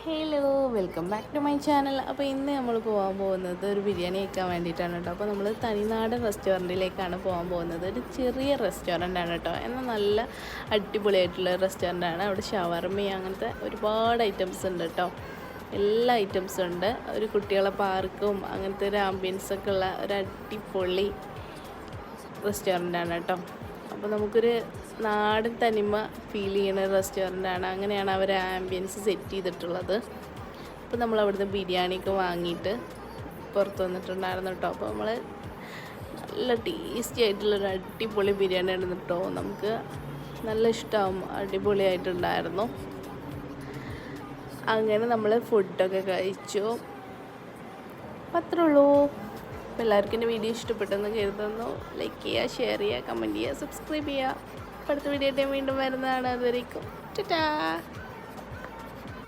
Hello, welcome back to my channel. അപ്പോൾ ഇന്ന് നമ്മൾ പോകാൻ പോകുന്നത് ഒരു ബിരിയാണി കഴിക്കാൻ വേണ്ടിയിട്ടാണ് കേട്ടോ. അപ്പോൾ നമ്മൾ തനിനാടൻ റെസ്റ്റോറൻറ്റിലേക്കാണ് പോകാൻ പോകുന്നത്. ഒരു ചെറിയ റെസ്റ്റോറൻ്റാണ് കേട്ടോ, എന്നാൽ നല്ല അടിപൊളിയായിട്ടുള്ള റെസ്റ്റോറൻ്റാണ്. അവിടെ ഷവർമ അങ്ങനത്തെ ഒരുപാട് ഐറ്റംസ് ഉണ്ട് കേട്ടോ. എല്ലാ ഐറ്റംസും ഉണ്ട്. ഒരു കുട്ടികളെ പാർക്കും അങ്ങനത്തെ ഒരു ആംബിയൻസൊക്കെ ഉള്ള ഒരു അടിപൊളി റെസ്റ്റോറൻ്റാണ് കേട്ടോ. അപ്പോൾ നമുക്കൊരു നാടൻ തനിമ ഫീൽ ചെയ്യുന്ന റെസ്റ്റോറൻ്റാണ്. അങ്ങനെയാണ് അവർ ആംബിയൻസ് സെറ്റ് ചെയ്തിട്ടുള്ളത്. അപ്പോൾ നമ്മൾ അവിടുന്ന് ബിരിയാണിയൊക്കെ വാങ്ങിയിട്ട് പുറത്ത് വന്നിട്ടുണ്ടായിരുന്നു കേട്ടോ. അപ്പോൾ നമ്മൾ നല്ല ടേസ്റ്റി ആയിട്ടുള്ളൊരു അടിപൊളി ബിരിയാണി ആയിരുന്നു കേട്ടോ. നമുക്ക് നല്ല ഇഷ്ടമാവും, അടിപൊളിയായിട്ടുണ്ടായിരുന്നു. അങ്ങനെ നമ്മൾ ഫുഡൊക്കെ കഴിച്ചു. അപ്പം അത്രേ ഉള്ളൂ. അപ്പോൾ എല്ലാവർക്കും എൻ്റെ വീഡിയോ ഇഷ്ടപ്പെട്ടെന്ന് കരുതുന്നു. ലൈക്ക് ചെയ്യുക, ഷെയർ ചെയ്യുക, കമൻറ്റ് ചെയ്യുക, സബ്സ്ക്രൈബ് ചെയ്യുക. അടുത്ത വീഡിയോ ആയിട്ട് വീണ്ടും വരുന്നതാണ്. അതുവരേക്കും ടാറ്റാ.